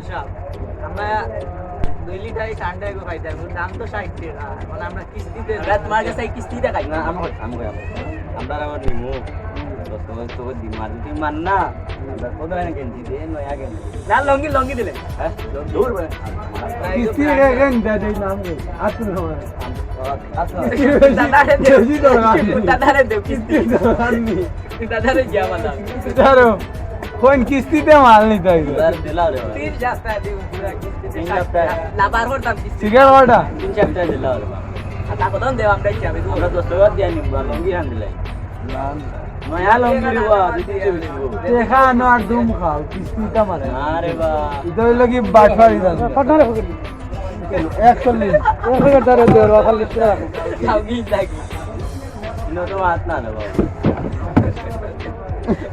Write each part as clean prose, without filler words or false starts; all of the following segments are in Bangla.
সাহেব আমরা 2 লিটারই ঠান্ডা এগো খাইতে হবে দাম তো 60 টাকা মানে আমরা কিস্তিতে আমরা তোমার কাছে কিস্তিতে খাই না আমরা আবার নিমু তো দিমাগ যদি মান না আমরা কত এনে কেনছি দে নয়া কেন না লঙ্গি দিলে হ্যাঁ দূর বলে কিস্তি কেন দেই নাম আসুন আমার দাদারে দেব কিস্তি দাদারে যা মালা ধরো কোন কিস্তিতে মাল নিতে হইবে স্যার দিলা রে 3 সপ্তাহ দিব পুরা কিস্তিতে 3 সপ্তাহ লাভার হরতাম কিস্তি সিগার ওটা 3 সপ্তাহ দিলা রে তা কত দেব আমরা যাবে আমরা 10 টাকা দিয়ে নিব লঙ্গি আন দিলাই নয়া লঙ্গি দিবা দিতে দিবি দেখা না আর দুম খাও কিস্তিটা মারে আরে বা এটা হইলো কি বাটফারি দান পাঠারে ফকির 41 1 টাকা দেওয়া খালি লাগি লাগি ইনো তো হাত না বাবা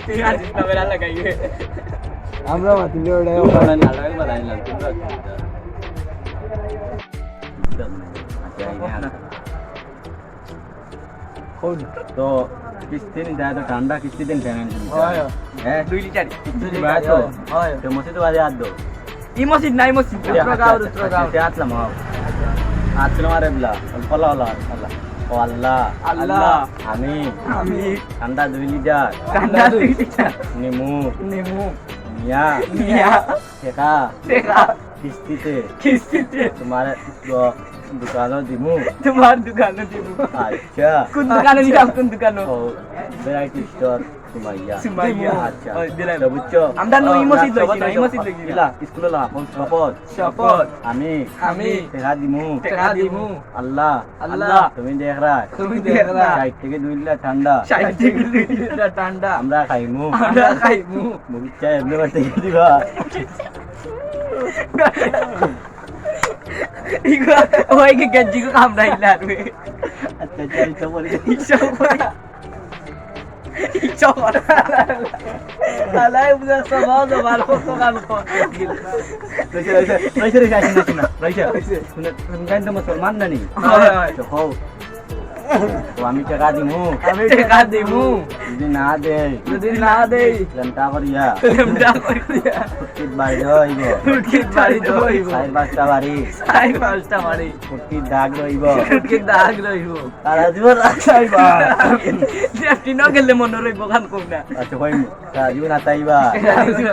তুই আজ ক্যামেরা লাগাইবে আমরা মাতিলে ওটা ওখানে নাড়াই বানাইলাম তোমরা কোন তো কিস্তি নিতে হয় তো ঠান্ডা কিস্তি দিন কেন হয় হ্যাঁ 2 লিটার কিস্তি বাদ তো হয় তো মসজিদ বাজে আদ দো এই মসজিদ নাই মসজিদ আসলাম আসলাম আরে বিলা ফলা আল্লাহ ও আল্লাহ আল্লাহ আমি আমি ঠান্ডা 2 লিটার ঠান্ডা 2 লিটার নিমু নিমু মিয়া মিয়া ঠেকা দেখা কিস্তিতে তোমার দোকানও দিমু তোমার দোকানে দিব আচ্ছা কোন দোকানে দিলাম কোন দোকানে ও ভ্যারাইটি স্টোর সুমাইয়া সুমাইয়া আচ্ছা ওই দিলাম তো বুঝছো আমরা নই মসজিদ লইছি নই মসজিদ লইছি ইলা স্কুলে লা ফোন শপথ শপথ আমি টেকা দিমু টাকা দিমু আল্লাহ আল্লাহ তুমি দেখ রা তুমি দেখ রা 60 থেকে 2 লিটার ঠান্ডা 60 থেকে 2 লিটার ঠান্ডা আমরা খাইমু আমরা খাইমু মুগিচা এমনি বাড়তে দিবা ইগো ওই কি গজ্জি কো কাম নাই লারবে আচ্ছা চাই তো বলি ইচ্ছা করে আলাই বুঝা সবাও তো ভালো তো কাম কর রইছে রইছে শুনে গান তো মুসলমান না নি হয় তো হও তো আমি টাকা দিমু আমি টাকা দিমু যদি না দে যদি না দেই লন্টা করিয়া আমরা করিয়া কুটির বাড়ি রইব ফুটকি বাড়ি দইব চার পাঁচটা বাড়ি সাই পাঁচটা মারি কুটির দাগ রইব ফুটকি দাগ রইব তারা জীবন রাখাইবা লেফটি ন গেলে মন রইব খান কম না আচ্ছা কইম তারা জীবন আতাইবা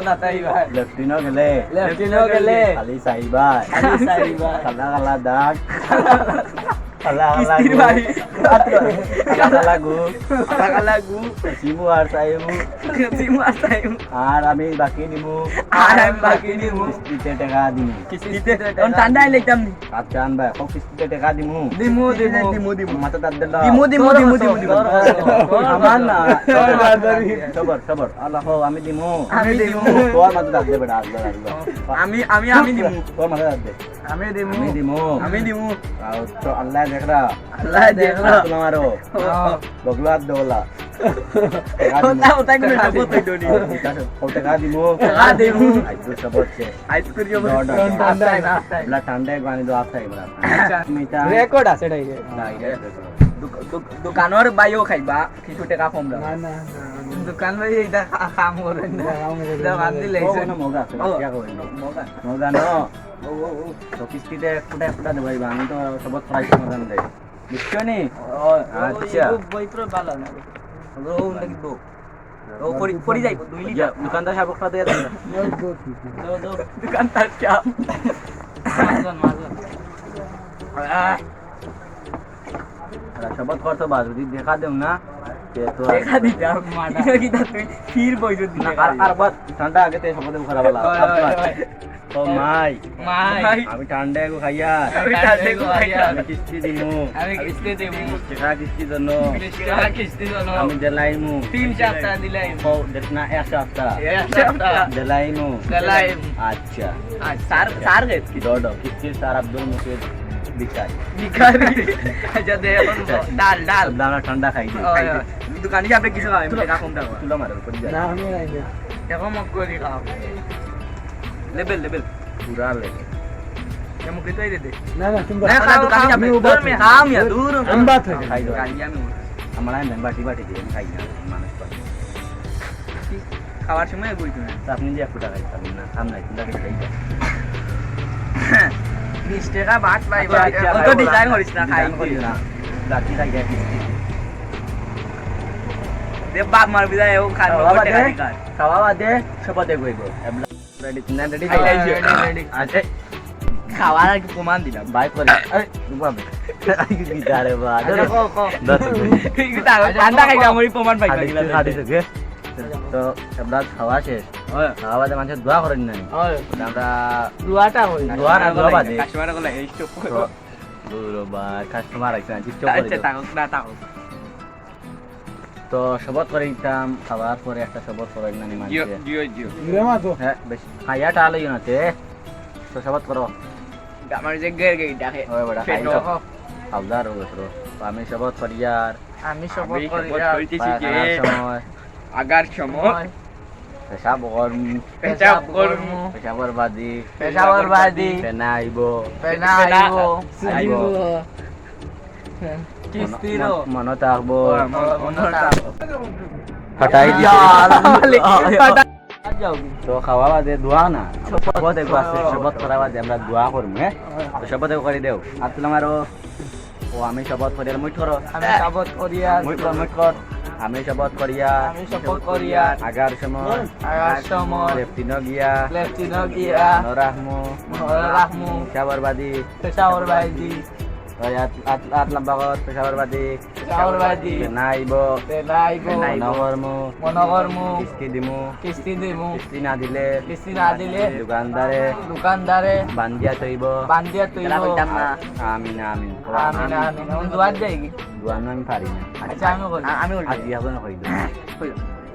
না তাইবা লেফটি ন গেলে লেফটি ন গেলে খালি চাইবা খালি চাইবা কালা কালা দাগ কালা কালা কিস্তির বাড়ি কালা কালা গু টাকা গু সিমু আর চাইমু সিমু আসাইম আর আমি বাকি নিমু আর আমি বাকি নিমু কিস্তিতে টাকা দিমু কিস্তিতে অন ঠান্ডাই লাইতাম নি আচ্ছা আনবা সব কিস্তিতে টাকা দিমু দিমু মাথা দাদ দিলা দিমু আমার না সবর আল্লাহ আমি দিমু আমি দিমু তোর মাথা দাদ দে বেটা আসবে আমি দিমু তোর মাথা দাদ দে আমি দিমু আমি দিমু আমি দিমু আর তো আল্লাহ দেখরা আল্লাহ দেখরা তোমারও বগলা দোলা ওটা কোন শপথ হইডনি ও টাকা দিমু টাকা দিমু আইতো সবর সে আইসক্রিম ঠান্ডা আস্তাই বলা ঠান্ডা গানি দো আফাই বলা মিটা রেকর্ড আছে এটাই দোকানের বাইও খাইবা কিছু টাকা কম দাও না না দোকান ভাই এটা কাম করেন না এটা বাদ দিলে মগা क्या কইলো মগা ন তো কিস্তিতে কুটা দেবাইবা আমি তো সবত প্রাইস সমাধান দেই বুঝছো নি আচ্ছা বই পুরো ভালো না ও নাকি দো ও পরি যাইব 2 লিটার দোকানদার সাহেব কথা দেয়া দো দোকানদার চাপ মাজন সবত করতো বাজু দি দেখা দেও না তো দেখা দিতাম মাটা কি তুই ফির বই যদি আর বাদ ঠান্ডা আগেতে সবতে খারাপ লাগা ও মাই আমি ঠান্ডা গো খাইয়া আমি কিস্তি দিমু আমি কিস্তি দেবো টাকা কিস্তি জন্য কিস্তি জন্য আমি দেলাইমু 3 সপ্তাহ দিলাই ও দেখনা এক সপ্তাহ দেলাইমু দেলাইম আচ্ছা সার গে ডডো কিস্তির স্যার আব্দুল মুকিদ ভিখারি আচ্ছা দে ডাল দানা ঠান্ডা খাই দোকানে যাবে কিছু খাওয়াই টাকা কম টাকা তুলো মারো পড়ি যায় না আমি নাই দেখো মক করে খাও লেভেল পুরা লেগে কেমন কইতে আইরে দে না না তুমি না খাও দোকানে যাবে দূর মে খাম ইয়া দূর আমি বাত হই খাই গাড়ি আমি আমার আইন বাটি বাটি দিয়ে খাই না মানুষ পায় খাওয়ার সময় বইতো না তা আপনি যে 1 টাকা খাইছেন না খাম নাই চিন্তা করে খাইছেন 20 টাকা ভাত পাইবা আচ্ছা, কত ডিজাইন করিস না খাই না বাকি খাই যায় দে বাপ মার বিদায় ও খান টাকা দিকার খাওয়া বাদে সবাতে কইব রেডি না রেডি ready. আচ্ছা খাওয়ার আর কি প্রমাণ দিলাম বাই করে এই দুবাবে আই কি দারে বা ঠান্ডা খাই আমরি প্রমাণ পাইবা খাদি থেকে তো আমরা খাওয়া শেষ খাওয়া বাদে মানুষ দোয়া করেন নাই আমরা দুয়াটা হই দোয়া না দোয়া বাদে কাস্টমার গুলো এই স্টপ দুরবার কাস্টমার আইছেন চিপচপ আচ্ছা করে তাকক না তাকক তো শপথ করে দিতাম খাওয়ার পরে একটা শপথ করে না নি জিও মানুষে জিও জিও হ্যাঁ বেশ খাইয়া টালো ইনাতে তো শপথ করো আমার যে গের গেই ডাকে ওই বড় পেটো। খাইছো হালদার হইছো আমি শপথ করি আর আমি শপথ আমি করি শপথ করিতেছি যে সময় আগার সময় পেশাব কর্ম পেশাব কর্ম পেশাবর বাদি পেশাবর বাদি পেনা আইব পেনা আইব আইব কিস্তিরো মন থাকবো মনটা হটাই ফাটা তো খাওয়া বাদে দোয়া না শপথ একবার আছে শপথ করা বাদে আমরা দোয়া করবো হ্যাঁ তো শপথ করে দেও আর তুমি আমারও ও আমি শপথ করি আর মুই করো আমি শপথ করি আর মুই কর আমি শপথ করিয়া আমি শপথ করি আর আগার সময় আগার সময় লেফটিন গিয়া লেফটিনো গিয়া নরাহমু রাখমু পেশাবর বাদি পেশাবর বাদি আট লম্বা কর পেশাবর বাদি পেশাবর বাদি পেনা আইব পেনা আইব নগরমু মনগরমু কিস্তি দিমু কিস্তি দিমু কিস্তি না দিলে কিস্তি না দিলে দোকানদারে দোকানদারে বান্ধিয়া থইব বান্ধিয়া তুই আমিন আমিন আমিন আমিন আমি দুয়ার যাই কি দোয়ান আমি পারি না আচ্ছা আমি বলি আমি বলি আজ ইয়াবো না কই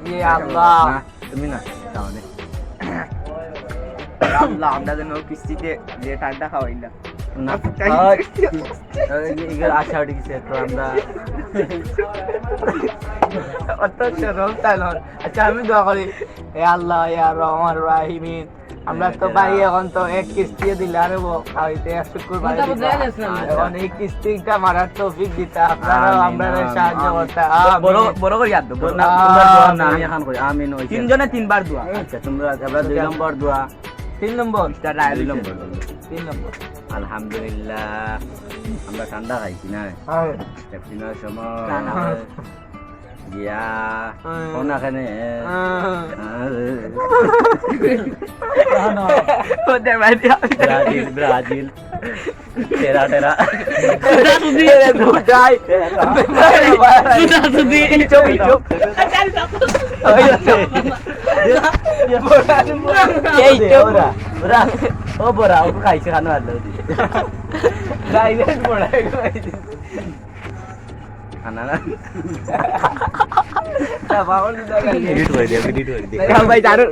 ইয়ে আল্লাহ না তুমি না তাহলে আল্লাহ আমরা যেন কিস্তিতে যে টাকা খাওয়াইলা না ইগর আশা উঠে গেছে তো আমরা অত সরল তাইলন আচ্ছা আমি দোয়া করি হে আল্লাহ ইয়া রহমান রাহিমিন আমরা তো ভাই এখন তো এক কিস্তি দিলে আরে খাওয়াইতে শুক্রবার এখন এই কিস্তিটা মারার তৌফিক দিতা আপনারা আমরা সাহায্য করতে বড় বড় করে ইয়াদ দাও না তোমরা দোয়া না আমি এখন কই আমিন হইছে তিনজনে তিনবার দোয়া আচ্ছা তোমরা এবার 2 নম্বর দোয়া 3 নম্বর 2 নম্বর 3 নম্বর আলহামদুলিল্লাহ আমরা ঠান্ডা খাইছি না ক্যাপ্টেনের সময় গিয়া ওনাখানে ওদের বাইরে ব্রাজিল ব্রাজিল তেরা তেরা দুটাই চুপ চুপ এই তো ওরা ওরা ও বড়া ও খাইছে খানো আর দাও ডাইরেক্ট পড়াই খানা না বাবা এডিট করে দিও ভাই জানো